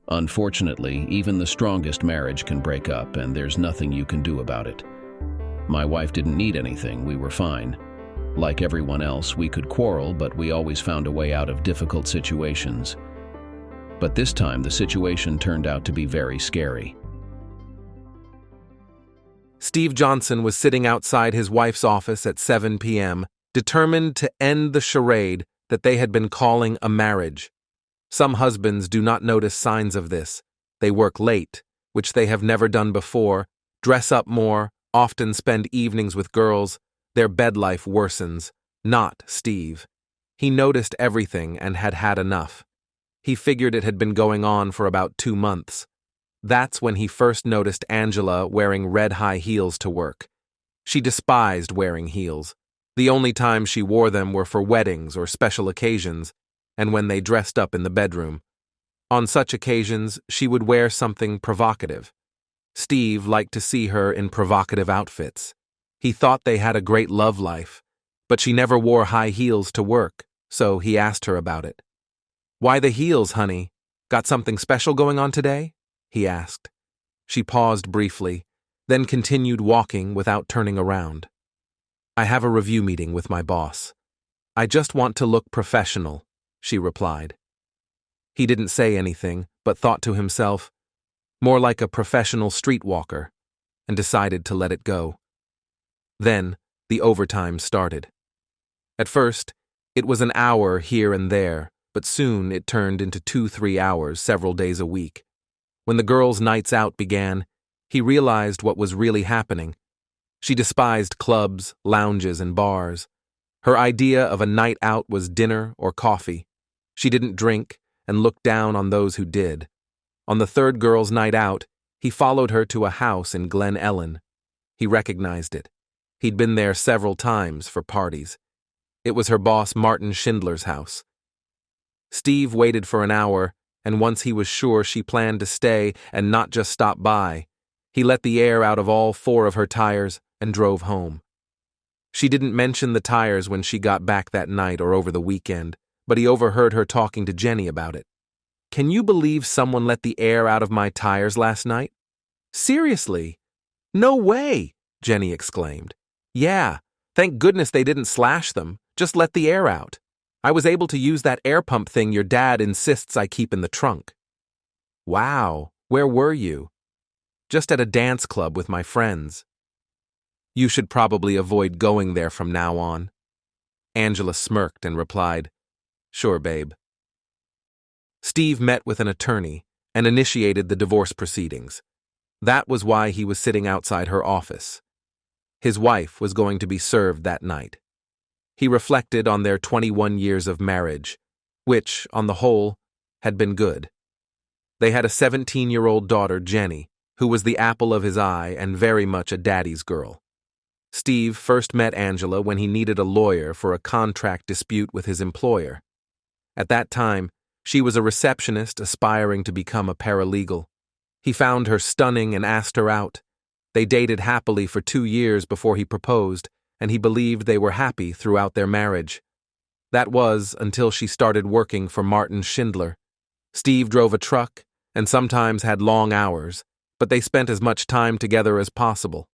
Unfortunately, even the strongest marriage can break up, and there's nothing you can do about it. My wife didn't need anything, we were fine. Like everyone else, we could quarrel, but we always found a way out of difficult situations. But this time, the situation turned out to be very scary. Steve Johnson was sitting outside his wife's office at 7 p.m., determined to end the charade that they had been calling a marriage. Some husbands do not notice signs of this. They work late, which they have never done before, dress up more, often spend evenings with girls. Their bed life worsens. Not Steve. He noticed everything and had had enough. He figured it had been going on for about 2 months. That's when he first noticed Angela wearing red high heels to work. She despised wearing heels. The only time she wore them were for weddings or special occasions, and when they dressed up in the bedroom. On such occasions, she would wear something provocative. Steve liked to see her in provocative outfits. He thought they had a great love life, but she never wore high heels to work, so he asked her about it. "Why the heels, honey? Got something special going on today?" he asked. She paused briefly, then continued walking without turning around. "I have a review meeting with my boss. I just want to look professional," she replied. He didn't say anything, but thought to himself, more like a professional streetwalker, and decided to let it go. Then, the overtime started. At first, it was an hour here and there, but soon it turned into 2-3 hours several days a week. When the girls' nights out began, he realized what was really happening. She despised clubs, lounges, and bars. Her idea of a night out was dinner or coffee. She didn't drink and looked down on those who did. On the third girls' night out, he followed her to a house in Glen Ellen. He recognized it. He'd been there several times for parties. It was her boss Martin Schindler's house. Steve waited for an hour, and once he was sure she planned to stay and not just stop by, he let the air out of all 4 of her tires and drove home. She didn't mention the tires when she got back that night or over the weekend, but he overheard her talking to Jenny about it. "Can you believe someone let the air out of my tires last night?" "Seriously? No way!" Jenny exclaimed. "Yeah, thank goodness they didn't slash them, just let the air out. I was able to use that air pump thing your dad insists I keep in the trunk." "Wow, where were you?" "Just at a dance club with my friends." "You should probably avoid going there from now on." Angela smirked and replied, "Sure, babe." Steve met with an attorney and initiated the divorce proceedings. That was why he was sitting outside her office. His wife was going to be served that night. He reflected on their 21 years of marriage, which, on the whole, had been good. They had a 17-year-old daughter, Jenny, who was the apple of his eye and very much a daddy's girl. Steve first met Angela when he needed a lawyer for a contract dispute with his employer. At that time, she was a receptionist aspiring to become a paralegal. He found her stunning and asked her out. They dated happily for 2 years before he proposed, and he believed they were happy throughout their marriage. That was until she started working for Martin Schindler. Steve drove a truck and sometimes had long hours, but they spent as much time together as possible.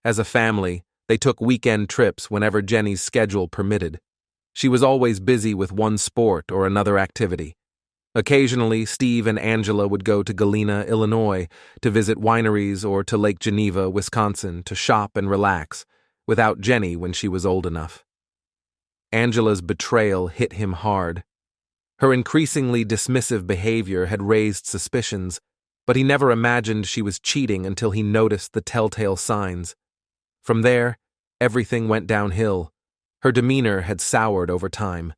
As a family, they took weekend trips whenever Jenny's schedule permitted. She was always busy with one sport or another activity. Occasionally, Steve and Angela would go to Galena, Illinois, to visit wineries or to Lake Geneva, Wisconsin, to shop and relax, without Jenny when she was old enough. Angela's betrayal hit him hard. Her increasingly dismissive behavior had raised suspicions, but he never imagined she was cheating until he noticed the telltale signs. From there, everything went downhill. Her demeanor had soured over time.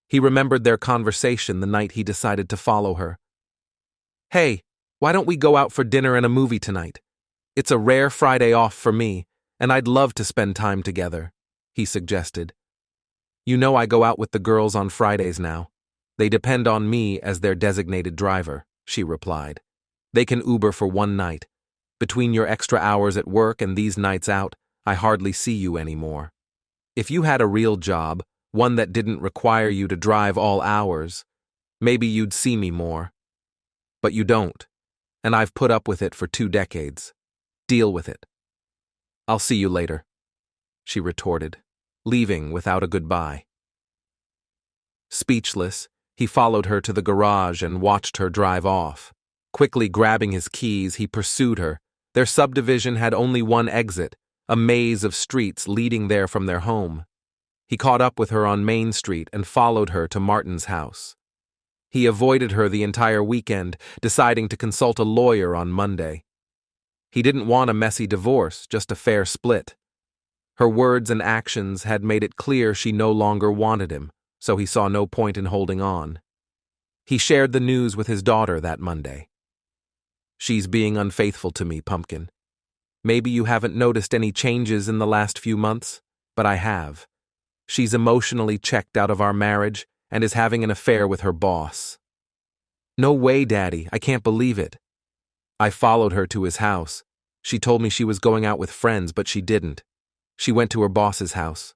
He remembered their conversation the night he decided to follow her. "Hey, why don't we go out for dinner and a movie tonight? It's a rare Friday off for me, and I'd love to spend time together," he suggested. "You know I go out with the girls on Fridays now. They depend on me as their designated driver," she replied. "They can Uber for one night. Between your extra hours at work and these nights out, I hardly see you anymore. If you had a real job, one that didn't require you to drive all hours, maybe you'd see me more." But you don't, and I've put up with it for 2 decades. Deal with it. I'll see you later, she retorted, leaving without a goodbye. Speechless, he followed her to the garage and watched her drive off. Quickly grabbing his keys, he pursued her. Their subdivision had only one exit, a maze of streets leading there from their home. He caught up with her on Main Street and followed her to Martin's house. He avoided her the entire weekend, deciding to consult a lawyer on Monday. He didn't want a messy divorce, just a fair split. Her words and actions had made it clear she no longer wanted him, so he saw no point in holding on. He shared the news with his daughter that Monday. She's being unfaithful to me, Pumpkin. Maybe you haven't noticed any changes in the last few months, but I have. She's emotionally checked out of our marriage and is having an affair with her boss. No way, Daddy, I can't believe it. I followed her to his house. She told me she was going out with friends, but she didn't. She went to her boss's house.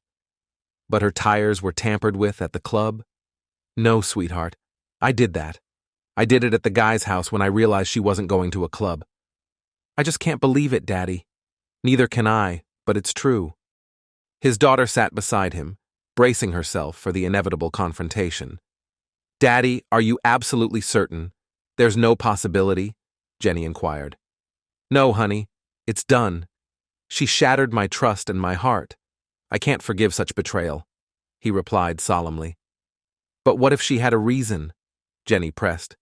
But her tires were tampered with at the club? No, sweetheart. I did that. I did it at the guy's house when I realized she wasn't going to a club. I just can't believe it, Daddy. Neither can I, but it's true. His daughter sat beside him, bracing herself for the inevitable confrontation. Daddy, are you absolutely certain? There's no possibility? Jenny inquired. No, honey. It's done. She shattered my trust and my heart. I can't forgive such betrayal, he replied solemnly. But what if she had a reason? Jenny pressed.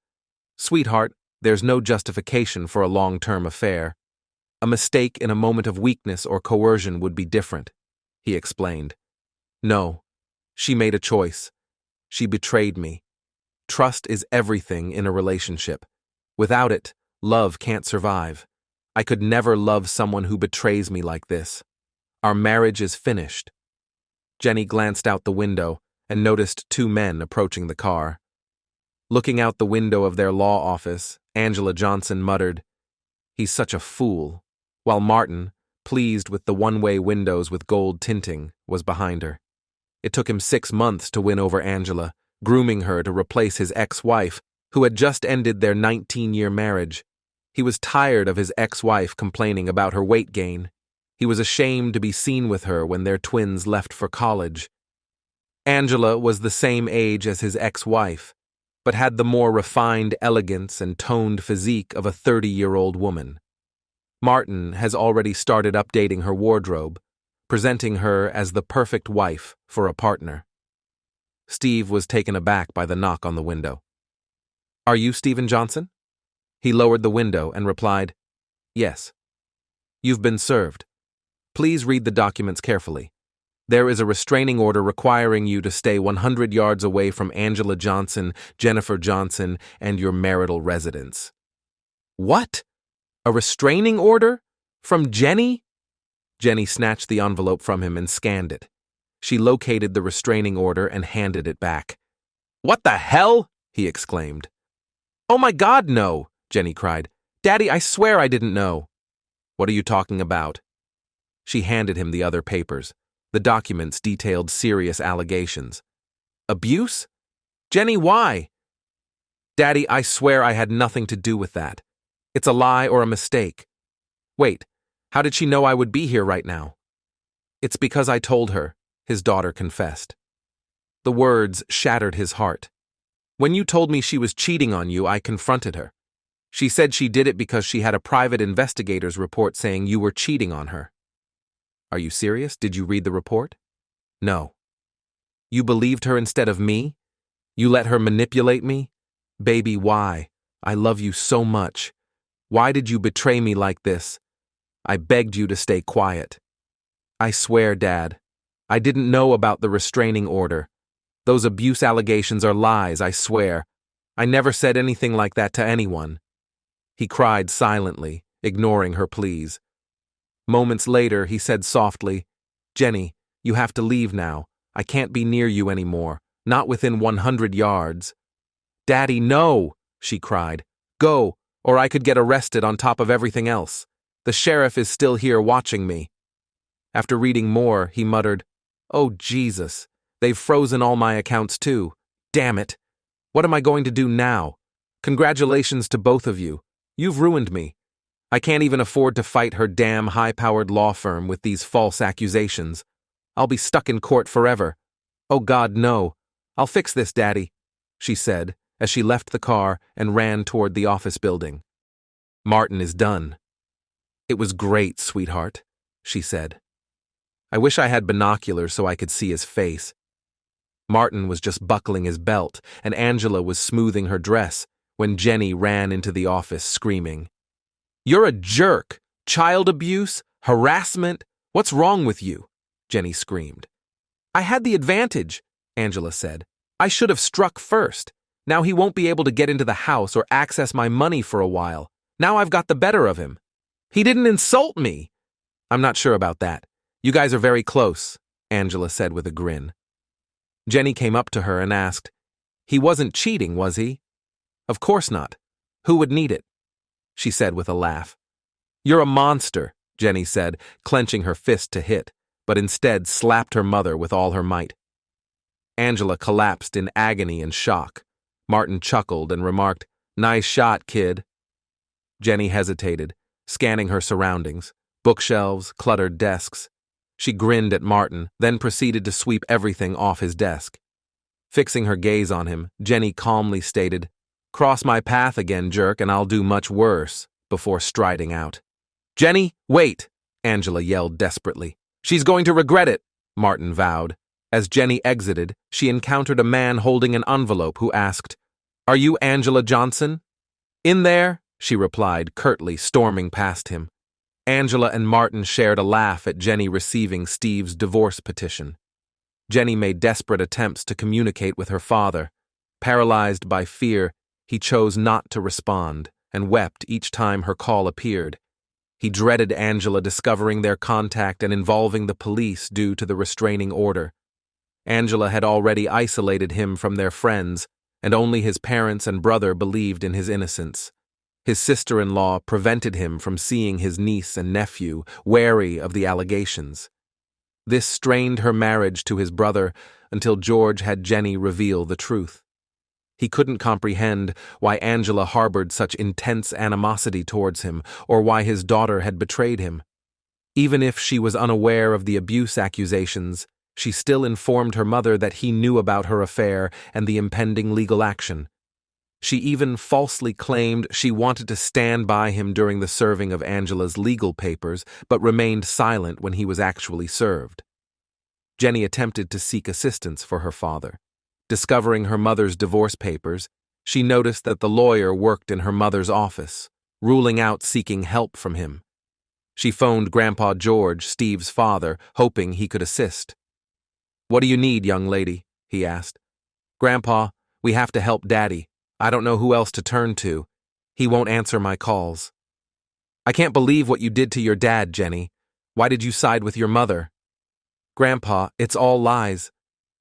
Sweetheart, there's no justification for a long-term affair. A mistake in a moment of weakness or coercion would be different, he explained. No, she made a choice. She betrayed me. Trust is everything in a relationship. Without it, love can't survive. I could never love someone who betrays me like this. Our marriage is finished. Jenny glanced out the window and noticed 2 men approaching the car. Looking out the window of their law office, Angela Johnson muttered, He's such a fool, while Martin, pleased with the one-way windows with gold tinting, was behind her. It took him 6 months to win over Angela, grooming her to replace his ex-wife, who had just ended their 19-year marriage. He was tired of his ex-wife complaining about her weight gain. He was ashamed to be seen with her when their twins left for college. Angela was the same age as his ex-wife, but had the more refined elegance and toned physique of a 30-year-old woman. Martin has already started updating her wardrobe, presenting her as the perfect wife for a partner. Steve was taken aback by the knock on the window. Are you Stephen Johnson? He lowered the window and replied, Yes. You've been served. Please read the documents carefully. There is a restraining order requiring you to stay 100 yards away from Angela Johnson, Jennifer Johnson, and your marital residence. What? A restraining order? From Jenny? Jenny snatched the envelope from him and scanned it. She located the restraining order and handed it back. What the hell? He exclaimed. Oh my God, no, Jenny cried. Daddy, I swear I didn't know. What are you talking about? She handed him the other papers. The documents detailed serious allegations. Abuse? Jenny, why? Daddy, I swear I had nothing to do with that. It's a lie or a mistake. Wait, how did she know I would be here right now? It's because I told her, his daughter confessed. The words shattered his heart. When you told me she was cheating on you, I confronted her. She said she did it because she had a private investigator's report saying you were cheating on her. Are you serious? Did you read the report? No. You believed her instead of me? You let her manipulate me? Baby, why? I love you so much. Why did you betray me like this? I begged you to stay quiet. I swear, Dad, I didn't know about the restraining order. Those abuse allegations are lies, I swear. I never said anything like that to anyone. He cried silently, ignoring her pleas. Moments later, he said softly, Jenny, you have to leave now. I can't be near you anymore, not within 100 yards. Daddy, no, she cried. Go, or I could get arrested on top of everything else. The sheriff is still here watching me. After reading more, he muttered, Oh, Jesus, they've frozen all my accounts too. Damn it. What am I going to do now? Congratulations to both of you. You've ruined me. I can't even afford to fight her damn high-powered law firm with these false accusations. I'll be stuck in court forever. Oh God, no. I'll fix this, Daddy, she said as she left the car and ran toward the office building. Martin is done. It was great, sweetheart, she said. I wish I had binoculars so I could see his face. Martin was just buckling his belt, and Angela was smoothing her dress when Jenny ran into the office screaming. You're a jerk! Child abuse? Harassment? What's wrong with you? Jenny screamed. I had the advantage, Angela said. I should have struck first. Now he won't be able to get into the house or access my money for a while. Now I've got the better of him. He didn't insult me. I'm not sure about that. You guys are very close, Angela said with a grin. Jenny came up to her and asked, He wasn't cheating, was he? Of course not. Who would need it? She said with a laugh. You're a monster, Jenny said, clenching her fist to hit, but instead slapped her mother with all her might. Angela collapsed in agony and shock. Martin chuckled and remarked, Nice shot, kid. Jenny hesitated, scanning her surroundings, bookshelves, cluttered desks. She grinned at Martin, then proceeded to sweep everything off his desk. Fixing her gaze on him, Jenny calmly stated, Cross my path again, jerk, and I'll do much worse, before striding out. Jenny, wait, Angela yelled desperately. She's going to regret it, Martin vowed. As Jenny exited, she encountered a man holding an envelope who asked, Are you Angela Johnson? In there, she replied, curtly storming past him. Angela and Martin shared a laugh at Jenny receiving Steve's divorce petition. Jenny made desperate attempts to communicate with her father. Paralyzed by fear, he chose not to respond and wept each time her call appeared. He dreaded Angela discovering their contact and involving the police due to the restraining order. Angela had already isolated him from their friends, and only his parents and brother believed in his innocence. His sister-in-law prevented him from seeing his niece and nephew, wary of the allegations. This strained her marriage to his brother until George had Jenny reveal the truth. He couldn't comprehend why Angela harbored such intense animosity towards him or why his daughter had betrayed him. Even if she was unaware of the abuse accusations, she still informed her mother that he knew about her affair and the impending legal action. She even falsely claimed she wanted to stand by him during the serving of Angela's legal papers, but remained silent when he was actually served. Jenny attempted to seek assistance for her father. Discovering her mother's divorce papers, she noticed that the lawyer worked in her mother's office, ruling out seeking help from him. She phoned Grandpa George, Steve's father, hoping he could assist. What do you need, young lady? He asked. Grandpa, we have to help Daddy. I don't know who else to turn to. He won't answer my calls. I can't believe what you did to your dad, Jenny. Why did you side with your mother? Grandpa, it's all lies.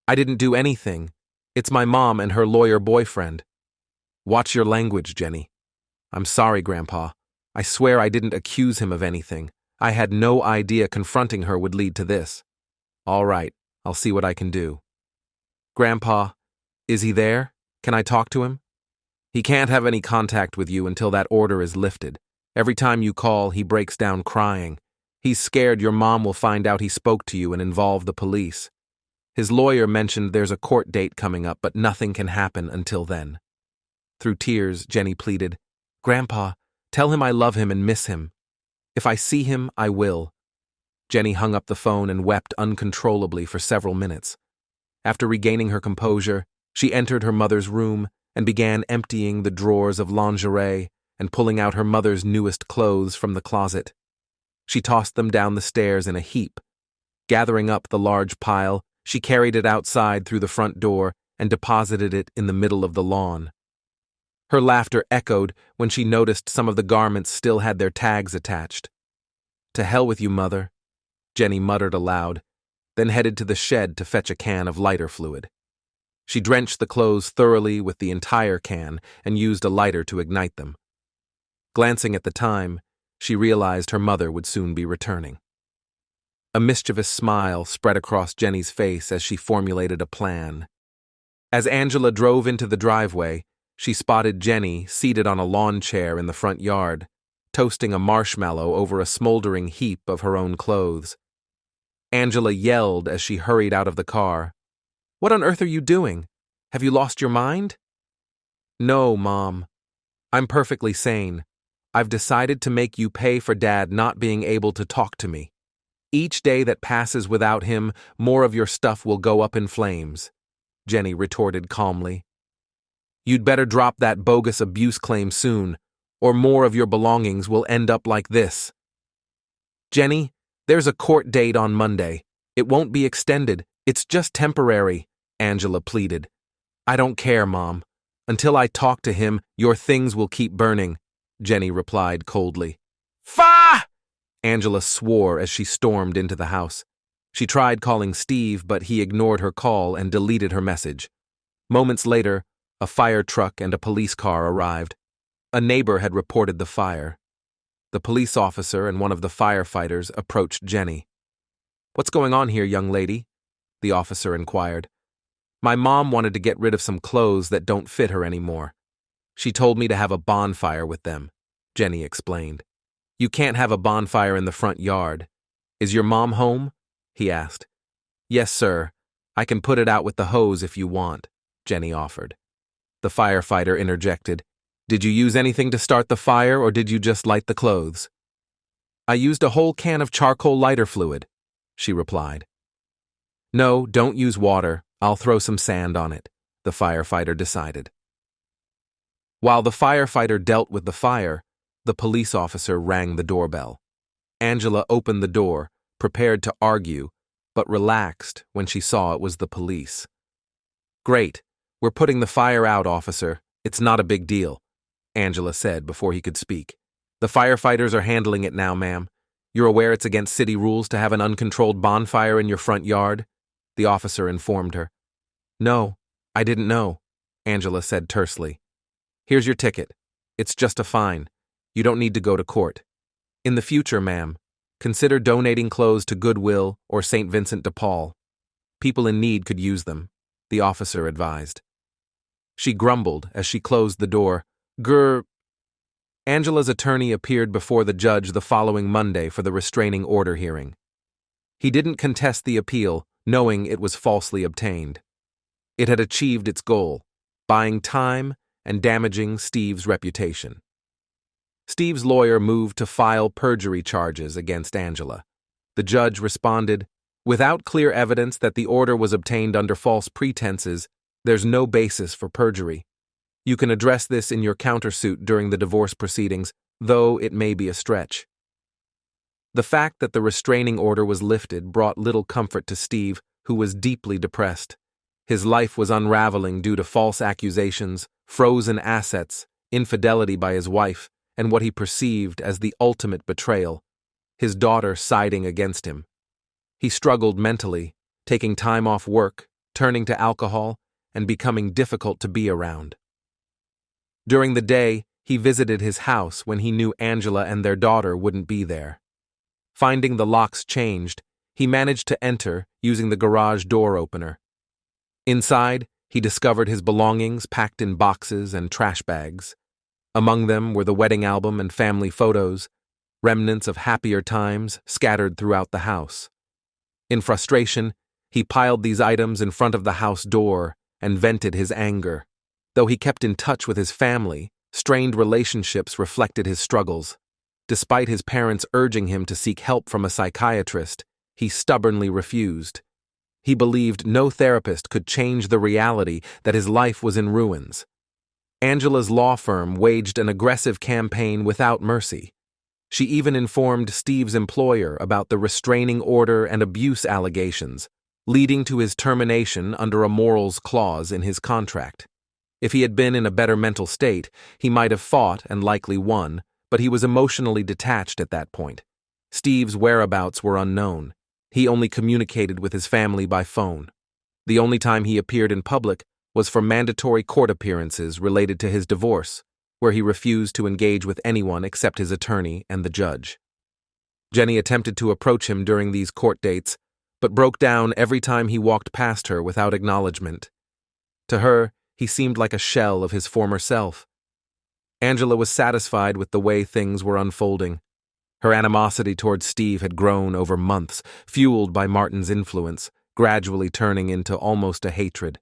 I didn't do anything. It's my mom and her lawyer boyfriend. Watch your language, Jenny. I'm sorry, Grandpa. I swear I didn't accuse him of anything. I had no idea confronting her would lead to this. All right, I'll see what I can do. Grandpa, is he there? Can I talk to him? He can't have any contact with you until that order is lifted. Every time you call, he breaks down crying. He's scared your mom will find out he spoke to you and involve the police. His lawyer mentioned there's a court date coming up, but nothing can happen until then. Through tears, Jenny pleaded, Grandpa, tell him I love him and miss him. If I see him, I will. Jenny hung up the phone and wept uncontrollably for several minutes. After regaining her composure, she entered her mother's room and began emptying the drawers of lingerie and pulling out her mother's newest clothes from the closet. She tossed them down the stairs in a heap. Gathering up the large pile, she carried it outside through the front door and deposited it in the middle of the lawn. Her laughter echoed when she noticed some of the garments still had their tags attached. To hell with you, Mother, Jenny muttered aloud, then headed to the shed to fetch a can of lighter fluid. She drenched the clothes thoroughly with the entire can and used a lighter to ignite them. Glancing at the time, she realized her mother would soon be returning. A mischievous smile spread across Jenny's face as she formulated a plan. As Angela drove into the driveway, she spotted Jenny seated on a lawn chair in the front yard, toasting a marshmallow over a smoldering heap of her own clothes. Angela yelled as she hurried out of the car. "What on earth are you doing? Have you lost your mind?" "No, Mom. I'm perfectly sane. I've decided to make you pay for Dad not being able to talk to me. Each day that passes without him, more of your stuff will go up in flames," Jenny retorted calmly. "You'd better drop that bogus abuse claim soon, or more of your belongings will end up like this." "Jenny, there's a court date on Monday. It won't be extended. It's just temporary," Angela pleaded. "I don't care, Mom. Until I talk to him, your things will keep burning," Jenny replied coldly. "Fa!" Angela swore as she stormed into the house. She tried calling Steve, but he ignored her call and deleted her message. Moments later, a fire truck and a police car arrived. A neighbor had reported the fire. The police officer and one of the firefighters approached Jenny. "What's going on here, young lady?" the officer inquired. "My mom wanted to get rid of some clothes that don't fit her anymore. She told me to have a bonfire with them," Jenny explained. "You can't have a bonfire in the front yard. Is your mom home?" he asked. "Yes, sir. I can put it out with the hose if you want," Jenny offered. The firefighter interjected. "Did you use anything to start the fire, or did you just light the clothes?" "I used a whole can of charcoal lighter fluid," she replied. "No, don't use water. I'll throw some sand on it," the firefighter decided. While the firefighter dealt with the fire, the police officer rang the doorbell. Angela opened the door, prepared to argue, but relaxed when she saw it was the police. "Great. We're putting the fire out, officer. It's not a big deal," Angela said before he could speak. "The firefighters are handling it now, ma'am. You're aware it's against city rules to have an uncontrolled bonfire in your front yard?" the officer informed her. "No, I didn't know," Angela said tersely. "Here's your ticket. It's just a fine. You don't need to go to court. In the future, ma'am, consider donating clothes to Goodwill or St. Vincent de Paul. People in need could use them," the officer advised. She grumbled as she closed the door. "Grr." Angela's attorney appeared before the judge the following Monday for the restraining order hearing. He didn't contest the appeal, knowing it was falsely obtained. It had achieved its goal, buying time and damaging Steve's reputation. Steve's lawyer moved to file perjury charges against Angela. The judge responded, "Without clear evidence that the order was obtained under false pretenses, there's no basis for perjury. You can address this in your countersuit during the divorce proceedings, though it may be a stretch." The fact that the restraining order was lifted brought little comfort to Steve, who was deeply depressed. His life was unraveling due to false accusations, frozen assets, infidelity by his wife, and what he perceived as the ultimate betrayal, his daughter siding against him. He struggled mentally, taking time off work, turning to alcohol, and becoming difficult to be around. During the day, he visited his house when he knew Angela and their daughter wouldn't be there. Finding the locks changed, he managed to enter using the garage door opener. Inside, he discovered his belongings packed in boxes and trash bags. Among them were the wedding album and family photos, remnants of happier times scattered throughout the house. In frustration, he piled these items in front of the house door and vented his anger. Though he kept in touch with his family, strained relationships reflected his struggles. Despite his parents urging him to seek help from a psychiatrist, he stubbornly refused. He believed no therapist could change the reality that his life was in ruins. Angela's law firm waged an aggressive campaign without mercy. She even informed Steve's employer about the restraining order and abuse allegations, leading to his termination under a morals clause in his contract. If he had been in a better mental state, he might have fought and likely won, but he was emotionally detached at that point. Steve's whereabouts were unknown. He only communicated with his family by phone. The only time he appeared in public was for mandatory court appearances related to his divorce, where he refused to engage with anyone except his attorney and the judge. Jenny attempted to approach him during these court dates, but broke down every time he walked past her without acknowledgement. To her, He seemed like a shell of his former self. Angela was satisfied with the way things were unfolding. Her animosity towards Steve had grown over months, fueled by Martin's influence, gradually turning into almost a hatred.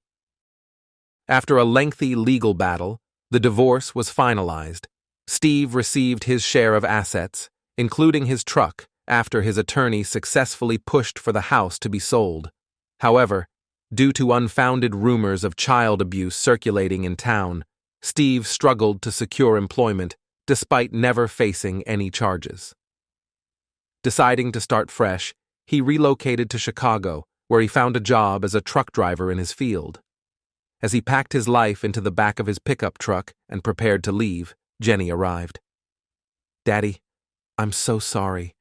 After a lengthy legal battle, the divorce was finalized. Steve received his share of assets, including his truck, after his attorney successfully pushed for the house to be sold. However, due to unfounded rumors of child abuse circulating in town, Steve struggled to secure employment despite never facing any charges. Deciding to start fresh, he relocated to Chicago, where he found a job as a truck driver in his field. As he packed his life into the back of his pickup truck and prepared to leave, Jenny arrived. "Daddy, I'm so sorry.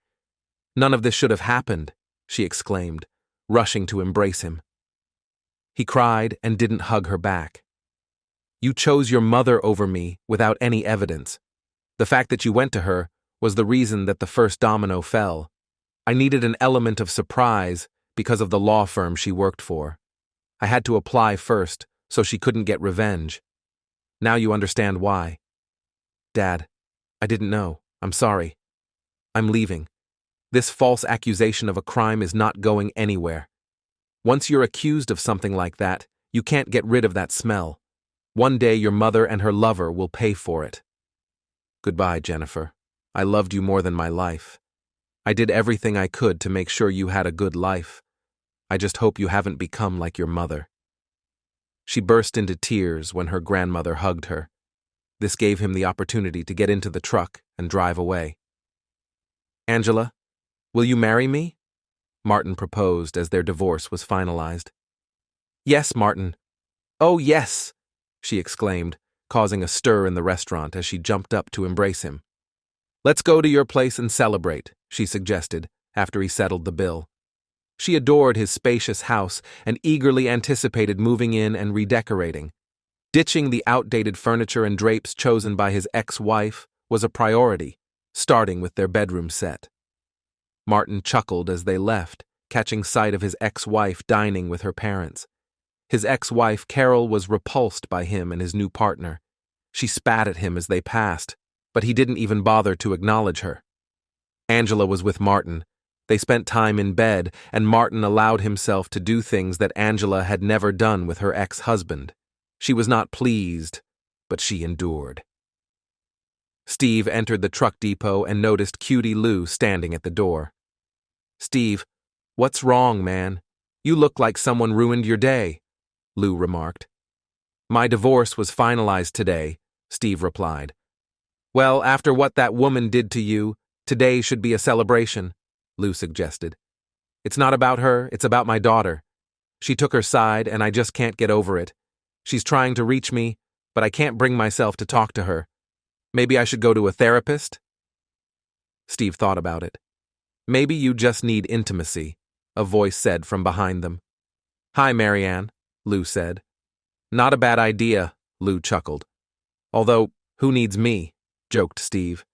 None of this should have happened," she exclaimed, rushing to embrace him. He cried and didn't hug her back. "You chose your mother over me without any evidence. The fact that you went to her was the reason that the first domino fell. I needed an element of surprise because of the law firm she worked for. I had to apply first so she couldn't get revenge. Now you understand why." "Dad, I didn't know. I'm sorry. I'm leaving. This false accusation of a crime is not going anywhere. Once you're accused of something like that, you can't get rid of that smell. One day your mother and her lover will pay for it." "Goodbye, Jennifer. I loved you more than my life. I did everything I could to make sure you had a good life. I just hope you haven't become like your mother." She burst into tears when her grandmother hugged her. This gave him the opportunity to get into the truck and drive away. "Angela, will you marry me?" Martin proposed as their divorce was finalized. "Yes, Martin. Oh, yes!" she exclaimed, causing a stir in the restaurant as she jumped up to embrace him. "Let's go to your place and celebrate," she suggested, after he settled the bill. She adored his spacious house and eagerly anticipated moving in and redecorating. Ditching the outdated furniture and drapes chosen by his ex-wife was a priority, starting with their bedroom set. Martin chuckled as they left, catching sight of his ex-wife dining with her parents. His ex-wife, Carol, was repulsed by him and his new partner. She spat at him as they passed, but he didn't even bother to acknowledge her. Angela was with Martin. They spent time in bed, and Martin allowed himself to do things that Angela had never done with her ex-husband. She was not pleased, but she endured. Steve entered the truck depot and noticed Cutie Lou standing at the door. "Steve, what's wrong, man? You look like someone ruined your day," Lou remarked. "My divorce was finalized today," Steve replied. "Well, after what that woman did to you, today should be a celebration," Lou suggested. "It's not about her, it's about my daughter. She took her side, and I just can't get over it. She's trying to reach me, but I can't bring myself to talk to her. Maybe I should go to a therapist?" Steve thought about it. "Maybe you just need intimacy," a voice said from behind them. "Hi, Marianne," Lou said. "Not a bad idea," Lou chuckled. "Although, who needs me?" joked Steve.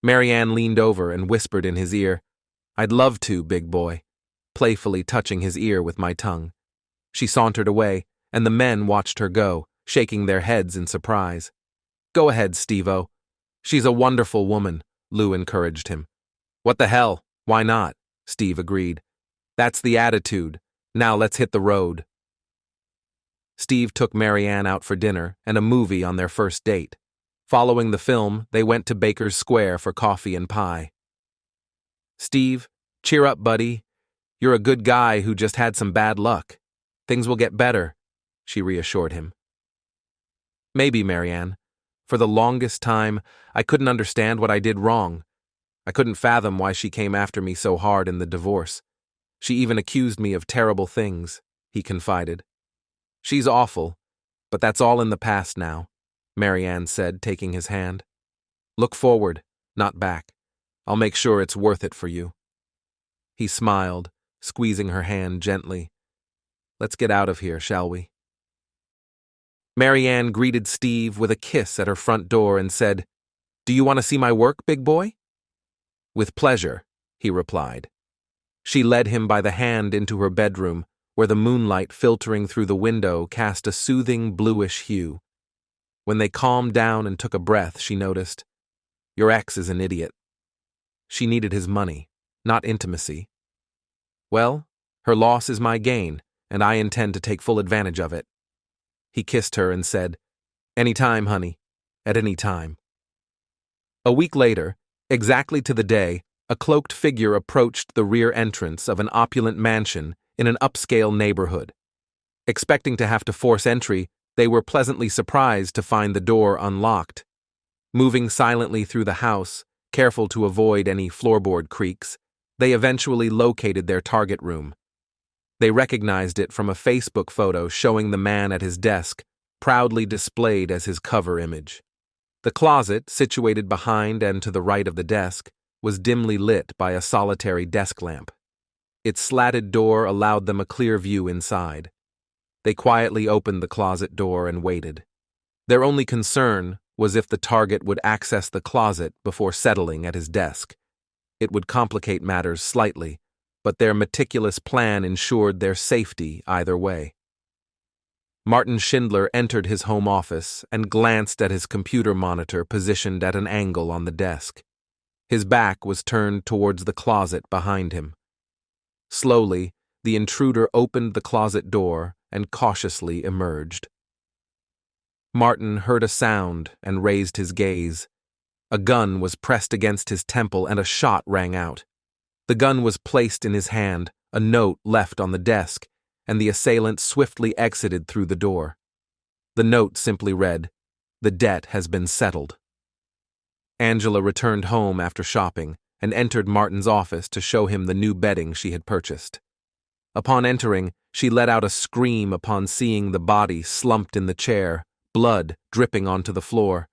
Marianne leaned over and whispered in his ear, "I'd love to, big boy," playfully touching his ear with my tongue. She sauntered away, and the men watched her go, shaking their heads in surprise. "Go ahead, Steve-o. She's a wonderful woman," Lou encouraged him. "What the hell? Why not?" Steve agreed. "That's the attitude. Now let's hit the road." Steve took Marianne out for dinner and a movie on their first date. Following the film, they went to Baker's Square for coffee and pie. "Steve, cheer up, buddy. You're a good guy who just had some bad luck. Things will get better," she reassured him. "Maybe, Marianne. For the longest time, I couldn't understand what I did wrong. I couldn't fathom why she came after me so hard in the divorce. She even accused me of terrible things," he confided. "She's awful, but that's all in the past now," Marianne said, taking his hand. "Look forward, not back. I'll make sure it's worth it for you." He smiled, squeezing her hand gently. "Let's get out of here, shall we?" Marianne greeted Steve with a kiss at her front door and said, "Do you want to see my work, big boy?" "With pleasure," he replied. She led him by the hand into her bedroom, where the moonlight filtering through the window cast a soothing bluish hue. When they calmed down and took a breath, she noticed, "Your ex is an idiot." She needed his money, not intimacy. "Well, her loss is my gain, and I intend to take full advantage of it." He kissed her and said, "Any time, honey, at any time." A week later, exactly to the day, a cloaked figure approached the rear entrance of an opulent mansion in an upscale neighborhood. Expecting to have to force entry, they were pleasantly surprised to find the door unlocked. Moving silently through the house, careful to avoid any floorboard creaks, they eventually located their target room. They recognized it from a Facebook photo showing the man at his desk, proudly displayed as his cover image. The closet, situated behind and to the right of the desk, was dimly lit by a solitary desk lamp. Its slatted door allowed them a clear view inside. They quietly opened the closet door and waited. Their only concern was if the target would access the closet before settling at his desk. It would complicate matters slightly, but their meticulous plan ensured their safety either way. Martin Schindler entered his home office and glanced at his computer monitor positioned at an angle on the desk. His back was turned towards the closet behind him. Slowly, the intruder opened the closet door and cautiously emerged. Martin heard a sound and raised his gaze. A gun was pressed against his temple and a shot rang out. The gun was placed in his hand, a note left on the desk, and the assailant swiftly exited through the door. The note simply read, "The debt has been settled." Angela returned home after shopping and entered Martin's office to show him the new bedding she had purchased. Upon entering, she let out a scream upon seeing the body slumped in the chair, blood dripping onto the floor.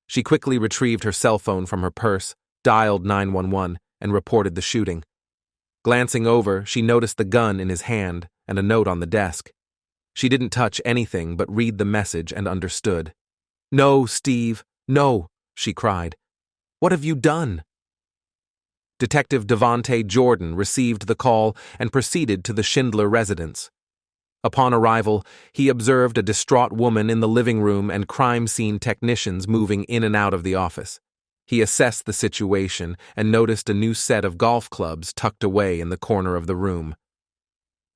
She quickly retrieved her cell phone from her purse, dialed 911, and reported the shooting. Glancing over, she noticed the gun in his hand and a note on the desk. She didn't touch anything but read the message and understood. "No, Steve, no," she cried. "What have you done?" Detective Devontae Jordan received the call and proceeded to the Schindler residence. Upon arrival, he observed a distraught woman in the living room and crime scene technicians moving in and out of the office. He assessed the situation and noticed a new set of golf clubs tucked away in the corner of the room.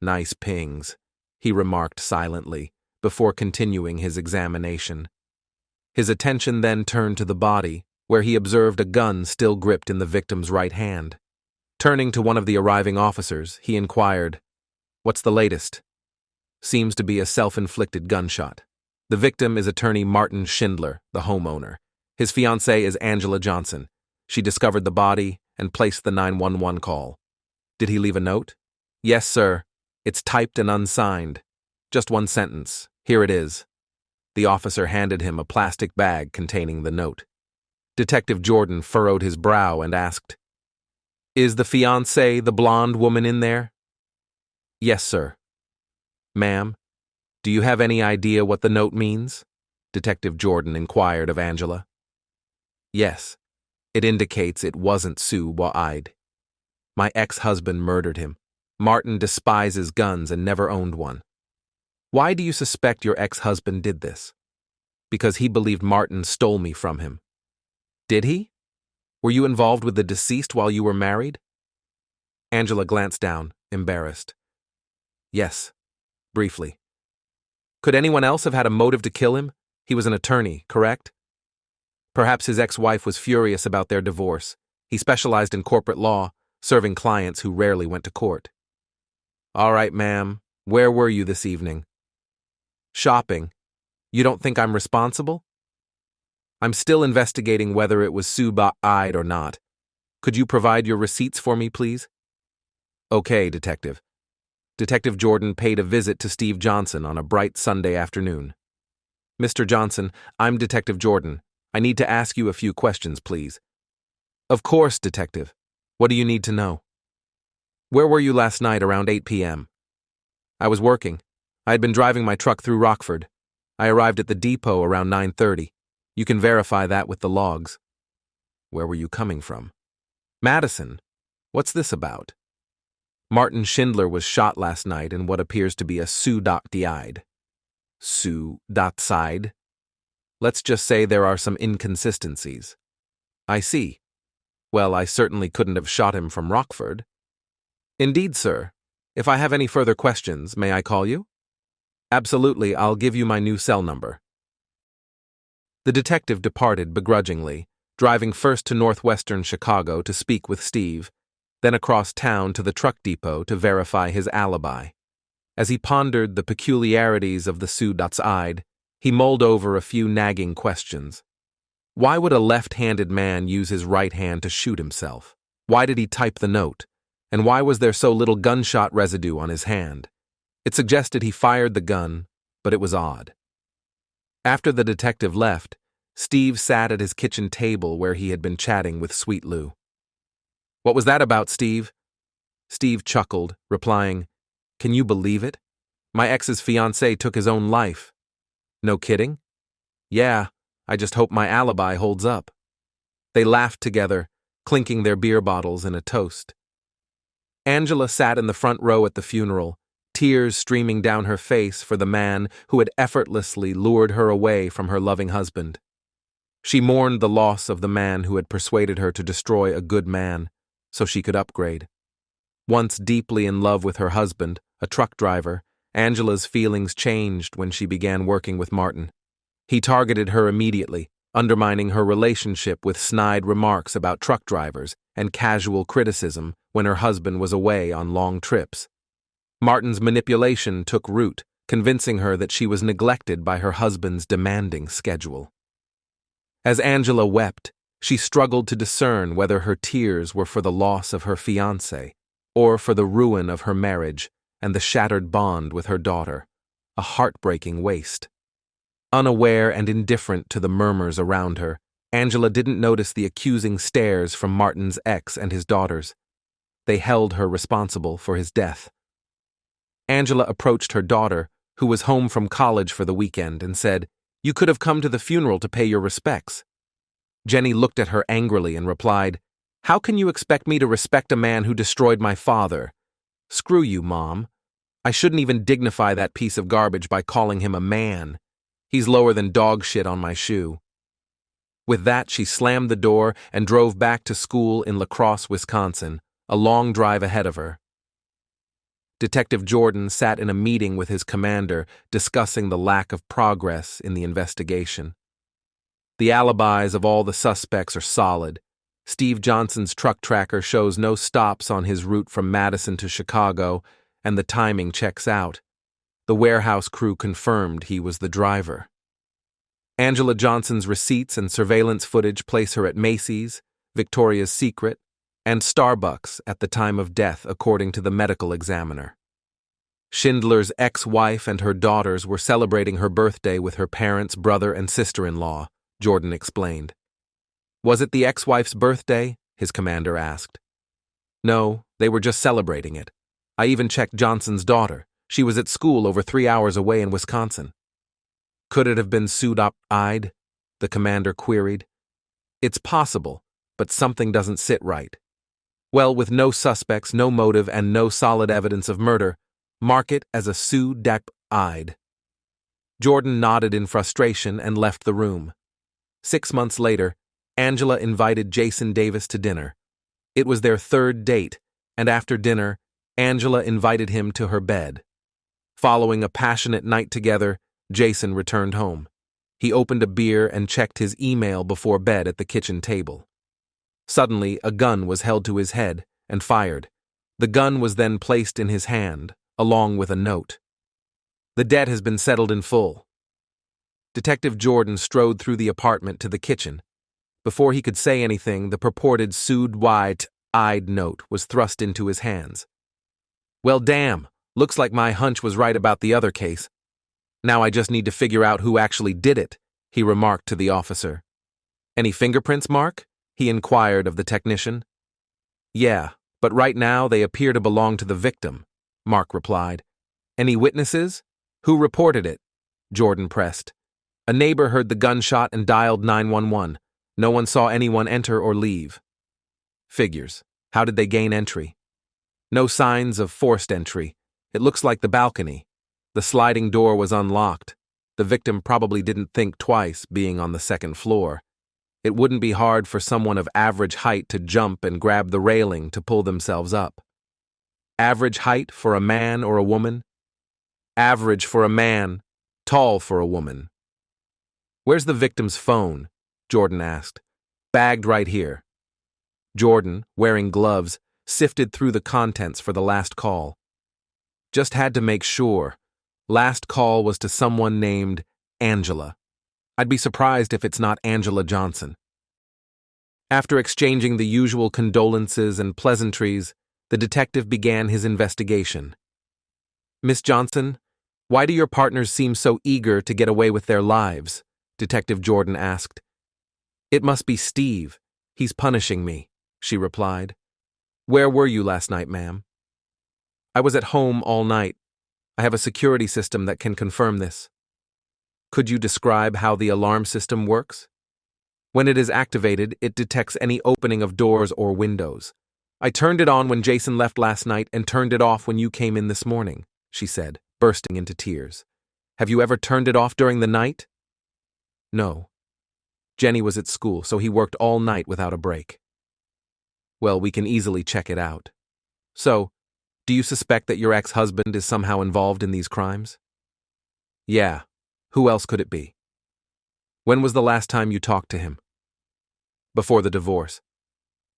"Nice pings," he remarked silently, before continuing his examination. His attention then turned to the body, where he observed a gun still gripped in the victim's right hand. Turning to one of the arriving officers, he inquired, "What's the latest?" "Seems to be a self-inflicted gunshot. The victim is attorney Martin Schindler, the homeowner. His fiancée is Angela Johnson. She discovered the body and placed the 911 call." "Did he leave a note?" "Yes, sir. It's typed and unsigned. Just one sentence. Here it is." The officer handed him a plastic bag containing the note. Detective Jordan furrowed his brow and asked, "Is the fiancée the blonde woman in there?" "Yes, sir." "Ma'am, do you have any idea what the note means?" Detective Jordan inquired of Angela. "Yes. It indicates it wasn't Sue Wa'ide. My ex-husband murdered him. Martin despises guns and never owned one." "Why do you suspect your ex-husband did this?" "Because he believed Martin stole me from him." "Did he? Were you involved with the deceased while you were married?" Angela glanced down, embarrassed. "Yes, briefly." "Could anyone else have had a motive to kill him? He was an attorney, correct?" "Perhaps his ex-wife was furious about their divorce. He specialized in corporate law, serving clients who rarely went to court." "All right, ma'am. Where were you this evening?" "Shopping. You don't think I'm responsible?" "I'm still investigating whether it was Sue Wa'ide or not. Could you provide your receipts for me, please?" "Okay, Detective." Detective Jordan paid a visit to Steve Johnson on a bright Sunday afternoon. "Mr. Johnson, I'm Detective Jordan. I need to ask you a few questions, please." "Of course, Detective. What do you need to know?" "Where were you last night around 8 p.m.? "I was working. I had been driving my truck through Rockford. I arrived at the depot around 9:30. You can verify that with the logs." "Where were you coming from?" "Madison. What's this about?" Martin Schindler was shot last night in what appears to be a suicide. Suicide? Let's just say there are some inconsistencies. I see. Well, I certainly couldn't have shot him from Rockford. Indeed, sir. If I have any further questions, may I call you? Absolutely, I'll give you my new cell number. The detective departed begrudgingly, driving first to northwestern Chicago to speak with Steve, then across town to the truck depot to verify his alibi. As he pondered the peculiarities of the suicide, he mulled over a few nagging questions. Why would a left-handed man use his right hand to shoot himself? Why did he type the note? And why was there so little gunshot residue on his hand? It suggested he fired the gun, but it was odd. After the detective left, Steve sat at his kitchen table where he had been chatting with Sweet Lou. What was that about, Steve? Steve chuckled, replying, Can you believe it? My ex's fiancé took his own life. No kidding? Yeah, I just hope my alibi holds up. They laughed together, clinking their beer bottles in a toast. Angela sat in the front row at the funeral, tears streaming down her face for the man who had effortlessly lured her away from her loving husband. She mourned the loss of the man who had persuaded her to destroy a good man so she could upgrade. Once deeply in love with her husband, a truck driver, Angela's feelings changed when she began working with Martin. He targeted her immediately, undermining her relationship with snide remarks about truck drivers and casual criticism when her husband was away on long trips. Martin's manipulation took root, convincing her that she was neglected by her husband's demanding schedule. As Angela wept, she struggled to discern whether her tears were for the loss of her fiancé or for the ruin of her marriage and the shattered bond with her daughter, a heartbreaking waste. Unaware and indifferent to the murmurs around her, Angela didn't notice the accusing stares from Martin's ex and his daughters. They held her responsible for his death. Angela approached her daughter, who was home from college for the weekend, and said, You could have come to the funeral to pay your respects. Jenny looked at her angrily and replied, How can you expect me to respect a man who destroyed my father? Screw you, Mom. I shouldn't even dignify that piece of garbage by calling him a man. He's lower than dog shit on my shoe. With that, she slammed the door and drove back to school in La Crosse, Wisconsin, a long drive ahead of her. Detective Jordan sat in a meeting with his commander, discussing the lack of progress in the investigation. The alibis of all the suspects are solid. Steve Johnson's truck tracker shows no stops on his route from Madison to Chicago, and the timing checks out. The warehouse crew confirmed he was the driver. Angela Johnson's receipts and surveillance footage place her at Macy's, Victoria's Secret, and Starbucks at the time of death, according to the medical examiner. Schindler's ex-wife and her daughters were celebrating her birthday with her parents, brother, and sister-in-law, Jordan explained. Was it the ex-wife's birthday? His commander asked. No, they were just celebrating it. I even checked Johnson's daughter. She was at school over 3 hours away in Wisconsin. Could it have been suicide? The commander queried. It's possible, but something doesn't sit right. Well, with no suspects, no motive, and no solid evidence of murder, mark it as a suicide. Jordan nodded in frustration and left the room. 6 months later, Angela invited Jason Davis to dinner. It was their third date, and after dinner, Angela invited him to her bed. Following a passionate night together, Jason returned home. He opened a beer and checked his email before bed at the kitchen table. Suddenly, a gun was held to his head and fired. The gun was then placed in his hand, along with a note. The debt has been settled in full. Detective Jordan strode through the apartment to the kitchen. Before he could say anything, the purported suicide note was thrust into his hands. Well, damn, looks like my hunch was right about the other case. Now I just need to figure out who actually did it, he remarked to the officer. Any fingerprints, Mark? He inquired of the technician. Yeah, but right now they appear to belong to the victim, Mark replied. Any witnesses? Who reported it? Jordan pressed. A neighbor heard the gunshot and dialed 911. No one saw anyone enter or leave. Figures. How did they gain entry? No signs of forced entry. It looks like the balcony. The sliding door was unlocked. The victim probably didn't think twice, being on the second floor. It wouldn't be hard for someone of average height to jump and grab the railing to pull themselves up. Average height for a man or a woman? Average for a man, tall for a woman. Where's the victim's phone? Jordan asked. Bagged right here. Jordan, wearing gloves, sifted through the contents for the last call. Just had to make sure. Last call was to someone named Angela. I'd be surprised if it's not Angela Johnson. After exchanging the usual condolences and pleasantries, the detective began his investigation. Miss Johnson, why do your partners seem so eager to get away with their lives? Detective Jordan asked. It must be Steve. He's punishing me, she replied. Where were you last night, ma'am? I was at home all night. I have a security system that can confirm this. Could you describe how the alarm system works? When it is activated, it detects any opening of doors or windows. I turned it on when Jason left last night and turned it off when you came in this morning, she said, bursting into tears. Have you ever turned it off during the night? No. Jenny was at school, so he worked all night without a break. Well, we can easily check it out. So, do you suspect that your ex-husband is somehow involved in these crimes? Yeah. Who else could it be? When was the last time you talked to him? Before the divorce.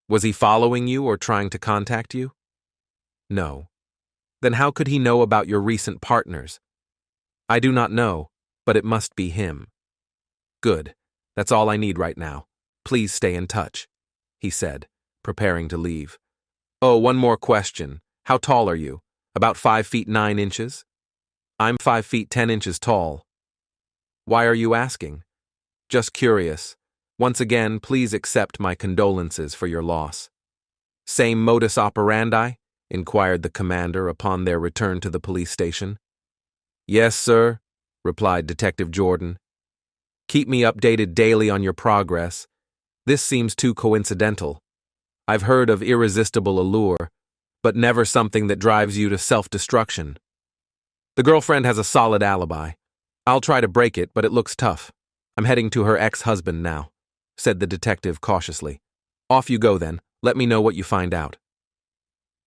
Was he following you or trying to contact you? No. Then how could he know about your recent partners? I do not know, but it must be him. Good. That's all I need right now. Please stay in touch, he said, preparing to leave. Oh, one more question. How tall are you? About 5 feet 9 inches? I'm 5 feet 10 inches tall. Why are you asking? Just curious. Once again, please accept my condolences for your loss. Same modus operandi? Inquired the commander upon their return to the police station. Yes, sir, replied Detective Jordan. Keep me updated daily on your progress. This seems too coincidental. I've heard of irresistible allure, but never something that drives you to self-destruction. The girlfriend has a solid alibi. I'll try to break it, but it looks tough. I'm heading to her ex-husband now, said the detective cautiously. Off you go then. Let me know what you find out.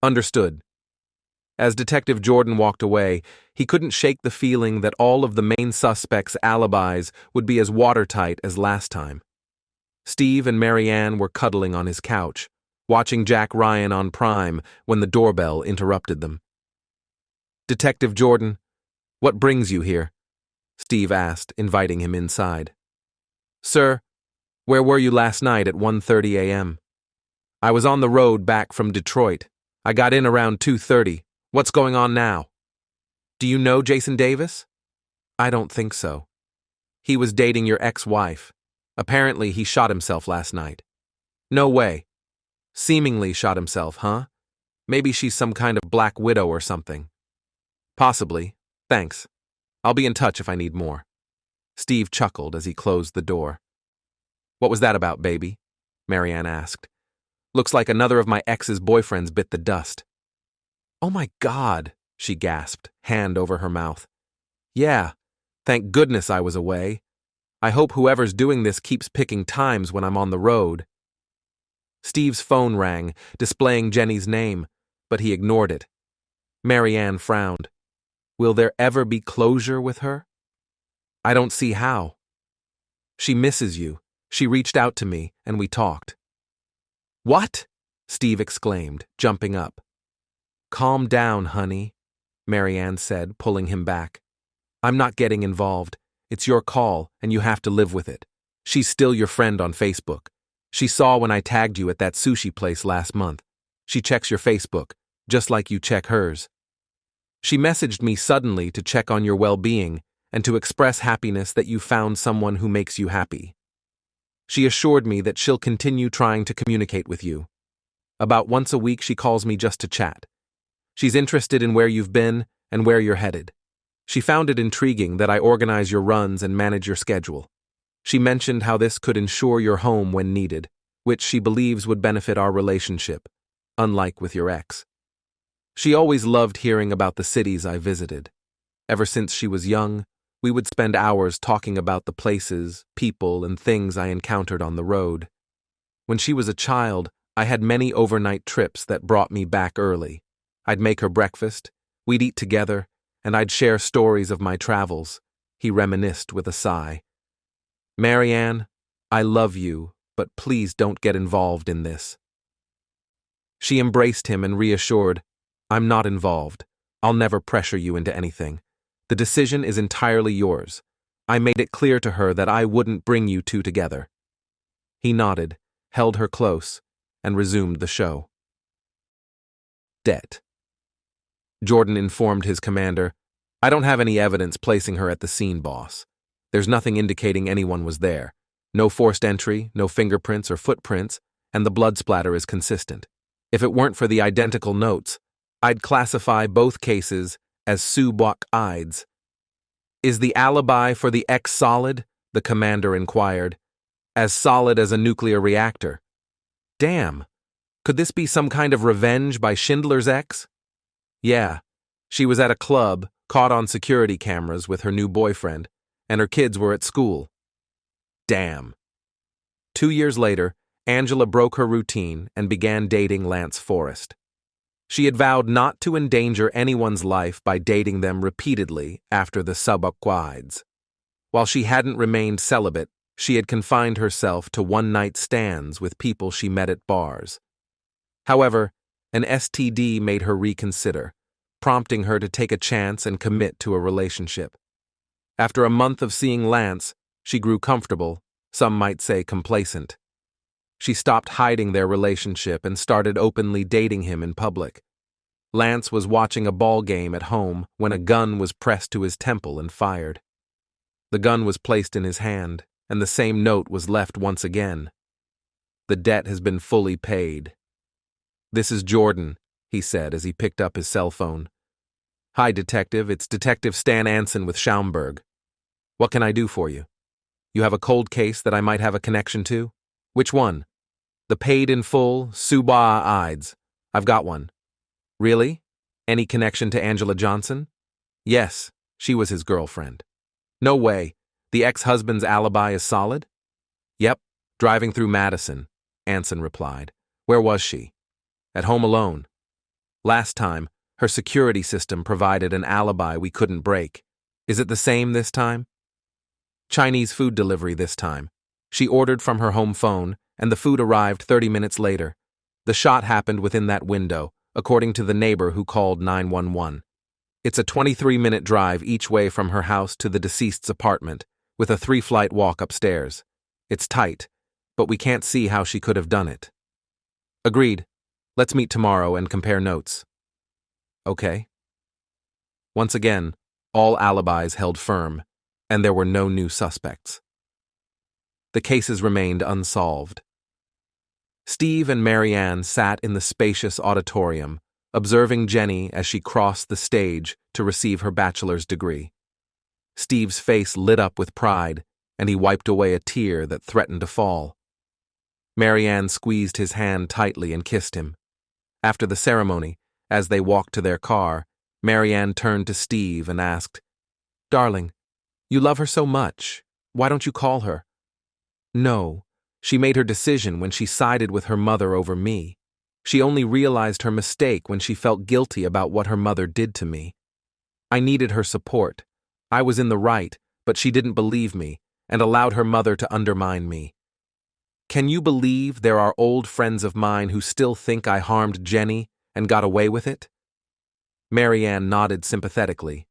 Understood. As Detective Jordan walked away, he couldn't shake the feeling that all of the main suspects' alibis would be as watertight as last time. Steve and Marianne were cuddling on his couch, watching Jack Ryan on Prime when the doorbell interrupted them. Detective Jordan, what brings you here? Steve asked, inviting him inside. Sir, where were you last night at 1:30 a.m.? I was on the road back from Detroit. I got in around 2:30. What's going on now? Do you know Jason Davis? I don't think so. He was dating your ex-wife. Apparently, he shot himself last night. No way. Seemingly shot himself, huh? Maybe she's some kind of black widow or something. Possibly. Thanks. I'll be in touch if I need more. Steve chuckled as he closed the door. What was that about, baby? Marianne asked. Looks like another of my ex's boyfriends bit the dust. Oh my God, she gasped, hand over her mouth. Yeah, thank goodness I was away. I hope whoever's doing this keeps picking times when I'm on the road. Steve's phone rang, displaying Jenny's name, but he ignored it. Marianne frowned. Will there ever be closure with her? I don't see how. She misses you. She reached out to me, and we talked. What? Steve exclaimed, jumping up. Calm down, honey, Marianne said, pulling him back. I'm not getting involved. It's your call, and you have to live with it. She's still your friend on Facebook. She saw when I tagged you at that sushi place last month. She checks your Facebook, just like you check hers. She messaged me suddenly to check on your well-being and to express happiness that you found someone who makes you happy. She assured me that she'll continue trying to communicate with you. About once a week she calls me just to chat. She's interested in where you've been and where you're headed. She found it intriguing that I organize your runs and manage your schedule. She mentioned how this could ensure your home when needed, which she believes would benefit our relationship, unlike with your ex. She always loved hearing about the cities I visited. Ever since she was young, we would spend hours talking about the places, people, and things I encountered on the road. When she was a child, I had many overnight trips that brought me back early. I'd make her breakfast, we'd eat together, and I'd share stories of my travels. He reminisced with a sigh. Marianne, I love you, but please don't get involved in this. She embraced him and reassured, I'm not involved. I'll never pressure you into anything. The decision is entirely yours. I made it clear to her that I wouldn't bring you two together. He nodded, held her close, and resumed the show. Debt. Jordan informed his commander, I don't have any evidence placing her at the scene, boss. There's nothing indicating anyone was there. No forced entry, no fingerprints or footprints, and the blood splatter is consistent. If it weren't for the identical notes, I'd classify both cases as subwak-ides. Is the alibi for the X solid? The commander inquired. As solid as a nuclear reactor. Damn. Could this be some kind of revenge by Schindler's X? Yeah. She was at a club, caught on security cameras with her new boyfriend, and her kids were at school. Damn. 2 years later, Angela broke her routine and began dating Lance Forrest. She had vowed not to endanger anyone's life by dating them repeatedly after the subwak-ides. While she hadn't remained celibate, she had confined herself to one-night stands with people she met at bars. However, an STD made her reconsider, prompting her to take a chance and commit to a relationship. After a month of seeing Lance, she grew comfortable, some might say complacent. She stopped hiding their relationship and started openly dating him in public. Lance was watching a ball game at home when a gun was pressed to his temple and fired. The gun was placed in his hand, and the same note was left once again. The debt has been fully paid. This is Jordan, he said as he picked up his cell phone. Hi, Detective. It's Detective Stan Anson with Schaumburg. What can I do for you? You have a cold case that I might have a connection to? Which one? The paid in full, subwak-ides. I've got one. Really? Any connection to Angela Johnson? Yes, she was his girlfriend. No way. The ex-husband's alibi is solid? Yep, driving through Madison, Anson replied. Where was she? At home alone. Last time, her security system provided an alibi we couldn't break. Is it the same this time? Chinese food delivery this time. She ordered from her home phone, and the food arrived 30 minutes later. The shot happened within that window, according to the neighbor who called 911. It's a 23-minute drive each way from her house to the deceased's apartment, with a 3-flight walk upstairs. It's tight, but we can't see how she could have done it. Agreed. Let's meet tomorrow and compare notes. Okay. Once again, all alibis held firm, and there were no new suspects. The cases remained unsolved. Steve and Marianne sat in the spacious auditorium, observing Jenny as she crossed the stage to receive her bachelor's degree. Steve's face lit up with pride, and he wiped away a tear that threatened to fall. Marianne squeezed his hand tightly and kissed him. After the ceremony, as they walked to their car, Marianne turned to Steve and asked, Darling, you love her so much. Why don't you call her? No, she made her decision when she sided with her mother over me. She only realized her mistake when she felt guilty about what her mother did to me. I needed her support. I was in the right, but she didn't believe me and allowed her mother to undermine me. Can you believe there are old friends of mine who still think I harmed Jenny and got away with it? Marianne nodded sympathetically.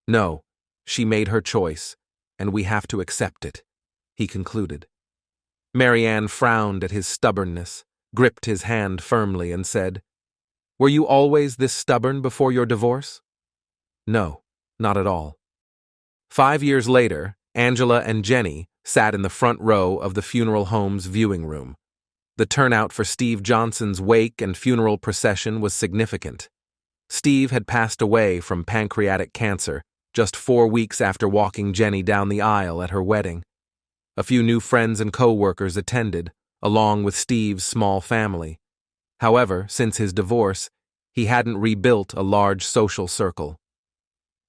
No, she made her choice, and we have to accept it, he concluded. Marianne frowned at his stubbornness, gripped his hand firmly, and said, Were you always this stubborn before your divorce? No, not at all. 5 years later, Angela and Jenny sat in the front row of the funeral home's viewing room. The turnout for Steve Johnson's wake and funeral procession was significant. Steve had passed away from pancreatic cancer just 4 weeks after walking Jenny down the aisle at her wedding. A few new friends and co-workers attended, along with Steve's small family. However, since his divorce, he hadn't rebuilt a large social circle.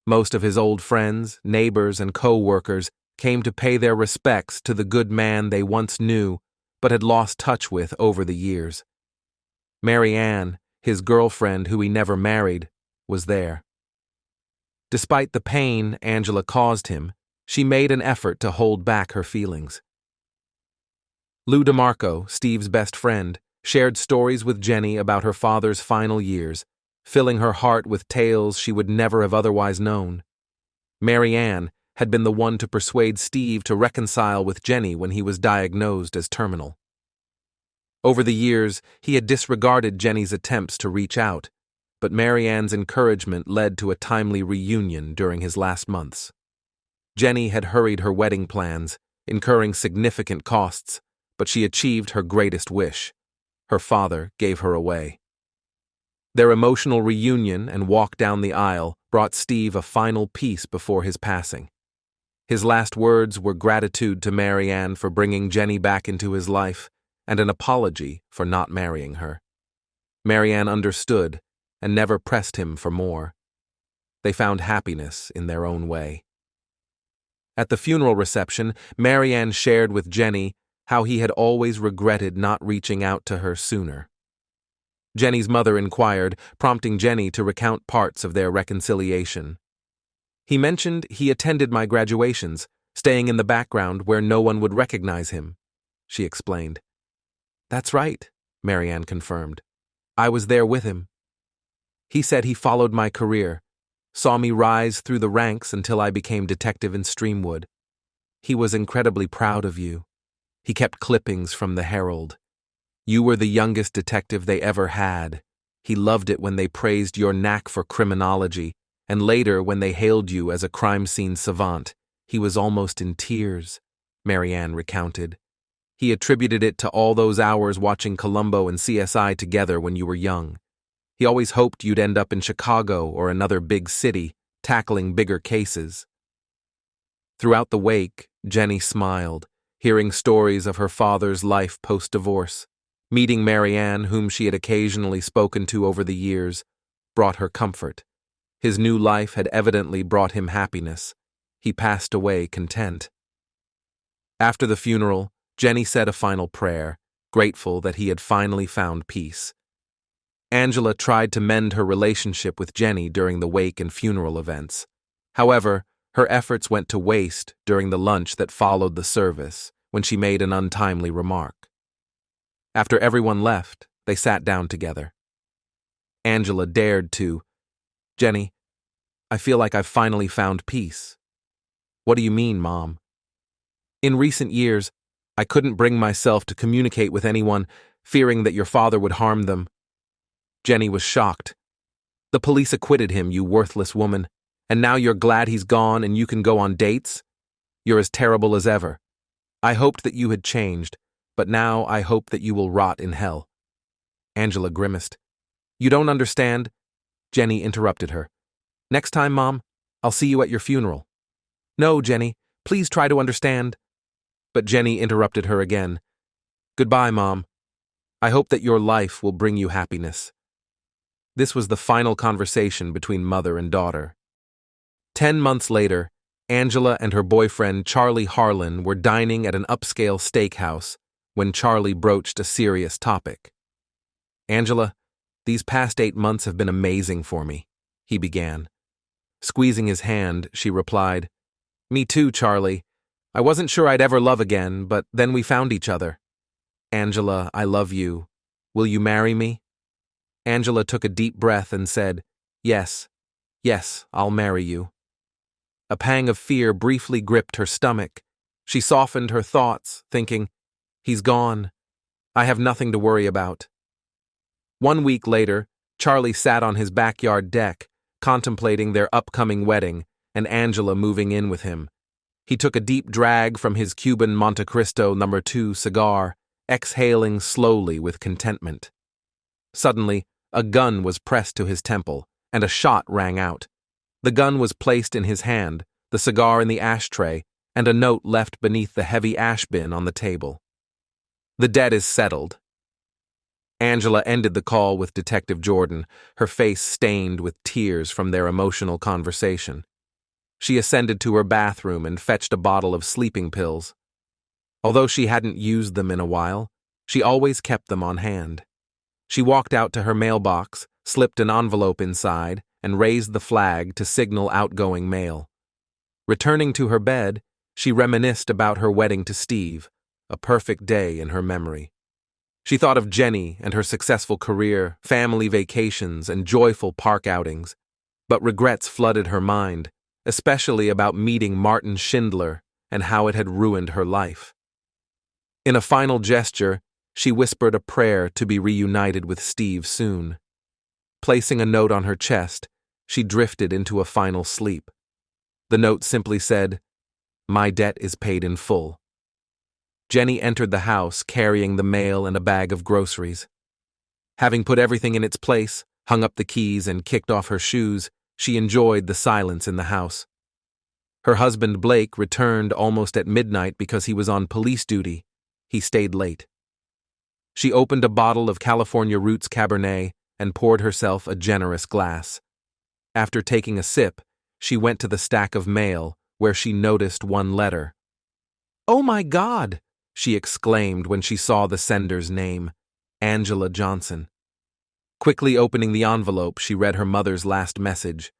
Most of his old friends, neighbors, and co-workers came to pay their respects to the good man they once knew but had lost touch with over the years. Mary Ann, his girlfriend who he never married, was there. Despite the pain Angela caused him, she made an effort to hold back her feelings. Lou DeMarco, Steve's best friend, shared stories with Jenny about her father's final years, filling her heart with tales she would never have otherwise known. Mary Ann had been the one to persuade Steve to reconcile with Jenny when he was diagnosed as terminal. Over the years, he had disregarded Jenny's attempts to reach out, but Mary Ann's encouragement led to a timely reunion during his last months. Jenny had hurried her wedding plans, incurring significant costs, but she achieved her greatest wish. Her father gave her away. Their emotional reunion and walk down the aisle brought Steve a final peace before his passing. His last words were gratitude to Mary Ann for bringing Jenny back into his life and an apology for not marrying her. Mary Ann understood and never pressed him for more. They found happiness in their own way. At the funeral reception, Mary Ann shared with Jenny how he had always regretted not reaching out to her sooner. Jenny's mother inquired, prompting Jenny to recount parts of their reconciliation. He mentioned he attended my graduations, staying in the background where no one would recognize him, she explained. That's right, Mary Ann confirmed. I was there with him. He said he followed my career, saw me rise through the ranks until I became detective in Streamwood. He was incredibly proud of you. He kept clippings from the Herald. You were the youngest detective they ever had. He loved it when they praised your knack for criminology, and later when they hailed you as a crime scene savant. He was almost in tears, Mary Ann recounted. He attributed it to all those hours watching Columbo and CSI together when you were young. He always hoped you'd end up in Chicago or another big city, tackling bigger cases. Throughout the wake, Jenny smiled, hearing stories of her father's life post-divorce. Meeting Mary Ann, whom she had occasionally spoken to over the years, brought her comfort. His new life had evidently brought him happiness. He passed away content. After the funeral, Jenny said a final prayer, grateful that he had finally found peace. Angela tried to mend her relationship with Jenny during the wake and funeral events. However, her efforts went to waste during the lunch that followed the service, when she made an untimely remark. After everyone left, they sat down together. Angela dared to, Jenny, I feel like I've finally found peace. What do you mean, Mom? In recent years, I couldn't bring myself to communicate with anyone, fearing that your father would harm them. Jenny was shocked. The police acquitted him, you worthless woman, and now you're glad he's gone and you can go on dates? You're as terrible as ever. I hoped that you had changed, but now I hope that you will rot in hell. Angela grimaced. You don't understand? Jenny interrupted her. Next time, Mom, I'll see you at your funeral. No, Jenny, please try to understand. But Jenny interrupted her again. Goodbye, Mom. I hope that your life will bring you happiness. This was the final conversation between mother and daughter. 10 months later, Angela and her boyfriend Charlie Harlan were dining at an upscale steakhouse when Charlie broached a serious topic. Angela, these past 8 months have been amazing for me, he began. Squeezing his hand, she replied, Me too, Charlie. I wasn't sure I'd ever love again, but then we found each other. Angela, I love you. Will you marry me? Angela took a deep breath and said, Yes, I'll marry you. A pang of fear briefly gripped her stomach. She softened her thoughts, thinking, He's gone. I have nothing to worry about. 1 week later, Charlie sat on his backyard deck, contemplating their upcoming wedding, and Angela moving in with him. He took a deep drag from his Cuban Monte Cristo No. 2 cigar, exhaling slowly with contentment. Suddenly, a gun was pressed to his temple, and a shot rang out. The gun was placed in his hand, the cigar in the ashtray, and a note left beneath the heavy ash bin on the table. The debt is settled. Angela ended the call with Detective Jordan, her face stained with tears from their emotional conversation. She ascended to her bathroom and fetched a bottle of sleeping pills. Although she hadn't used them in a while, she always kept them on hand. She walked out to her mailbox, slipped an envelope inside, and raised the flag to signal outgoing mail. Returning to her bed, she reminisced about her wedding to Steve, a perfect day in her memory. She thought of Jenny and her successful career, family vacations, and joyful park outings, but regrets flooded her mind, especially about meeting Martin Schindler and how it had ruined her life. In a final gesture, she whispered a prayer to be reunited with Steve soon. Placing a note on her chest, she drifted into a final sleep. The note simply said, "My debt is paid in full." Jenny entered the house carrying the mail and a bag of groceries. Having put everything in its place, hung up the keys, and kicked off her shoes, she enjoyed the silence in the house. Her husband Blake returned almost at midnight because he was on police duty. He stayed late. She opened a bottle of California Roots Cabernet and poured herself a generous glass. After taking a sip, she went to the stack of mail, where she noticed one letter. "Oh my God!" she exclaimed when she saw the sender's name, Angela Johnson. Quickly opening the envelope, she read her mother's last message.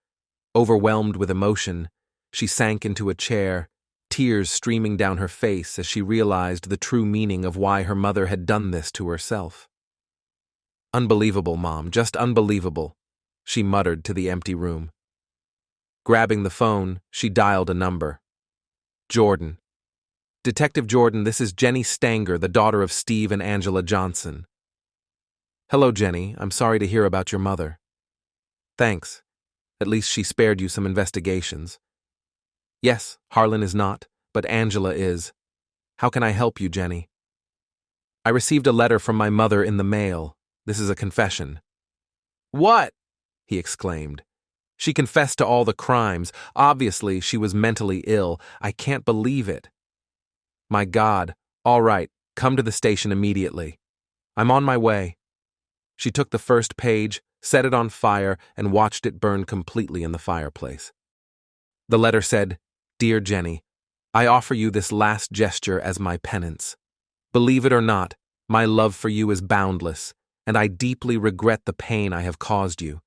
Overwhelmed with emotion, she sank into a chair, tears streaming down her face as she realized the true meaning of why her mother had done this to herself. "Unbelievable, Mom, just unbelievable," she muttered to the empty room. Grabbing the phone, she dialed a number. Jordan. "Detective Jordan, this is Jenny Stanger, the daughter of Steve and Angela Johnson." "Hello, Jenny. I'm sorry to hear about your mother." "Thanks. At least she spared you some investigations." "Yes, Harlan is not, but Angela is. How can I help you, Jenny?" "I received a letter from my mother in the mail. This is a confession." "What?" he exclaimed. "She confessed to all the crimes. Obviously, she was mentally ill. I can't believe it." "My God. All right, come to the station immediately." "I'm on my way." She took the first page, set it on fire, and watched it burn completely in the fireplace. The letter said, "Dear Jenny, I offer you this last gesture as my penance. Believe it or not, my love for you is boundless, and I deeply regret the pain I have caused you.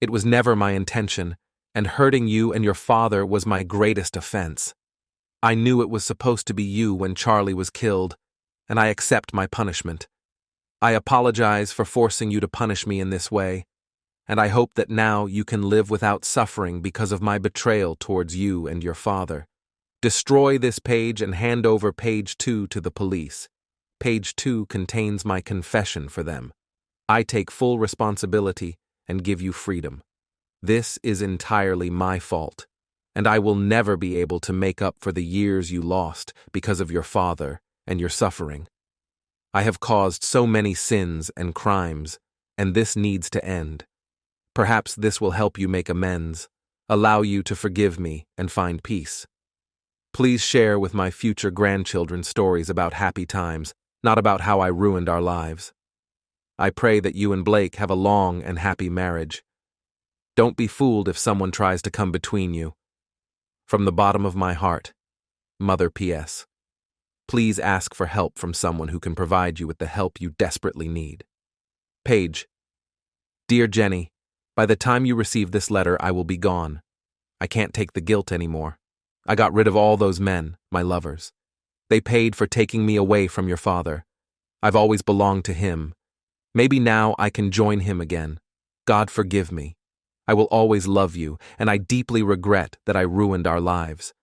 It was never my intention, and hurting you and your father was my greatest offense. I knew it was supposed to be you when Charlie was killed, and I accept my punishment. I apologize for forcing you to punish me in this way, and I hope that now you can live without suffering because of my betrayal towards you and your father. Destroy this page and hand over page 2 to the police. Page 2 contains my confession for them. I take full responsibility and give you freedom. This is entirely my fault, and I will never be able to make up for the years you lost because of your father and your suffering. I have caused so many sins and crimes, and this needs to end. Perhaps this will help you make amends, allow you to forgive me and find peace. Please share with my future grandchildren stories about happy times, not about how I ruined our lives. I pray that you and Blake have a long and happy marriage. Don't be fooled if someone tries to come between you. From the bottom of my heart, Mother P.S. Please ask for help from someone who can provide you with the help you desperately need. Paige. Dear Jenny, by the time you receive this letter, I will be gone. I can't take the guilt anymore. I got rid of all those men, my lovers. They paid for taking me away from your father. I've always belonged to him. Maybe now I can join him again. God forgive me. I will always love you, and I deeply regret that I ruined our lives.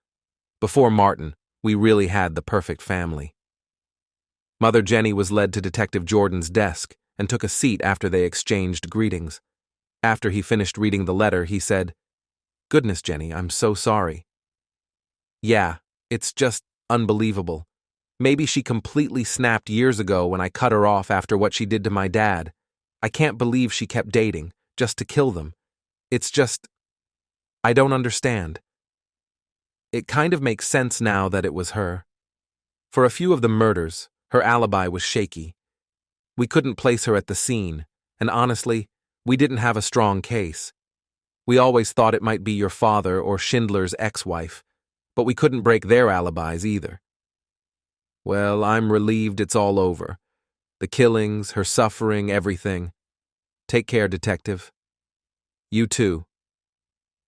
Before Martin, we really had the perfect family. Mother Jenny was led to Detective Jordan's desk and took a seat after they exchanged greetings. After he finished reading the letter, he said, "Goodness, Jenny, I'm so sorry." "Yeah, it's just unbelievable. Maybe she completely snapped years ago when I cut her off after what she did to my dad. I can't believe she kept dating, just to kill them. It's just, I don't understand. It kind of makes sense now that it was her. For a few of the murders, her alibi was shaky. We couldn't place her at the scene, and honestly, we didn't have a strong case. We always thought it might be your father or Schindler's ex-wife, but we couldn't break their alibis either. Well, I'm relieved it's all over. The killings, her suffering, everything. Take care, detective. You too.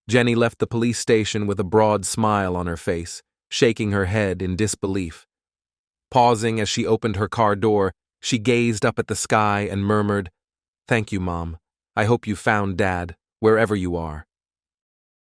Jenny left the police station with a broad smile on her face, shaking her head in disbelief. Pausing as she opened her car door, she gazed up at the sky and murmured, "Thank you, Mom. I hope you found Dad, wherever you are."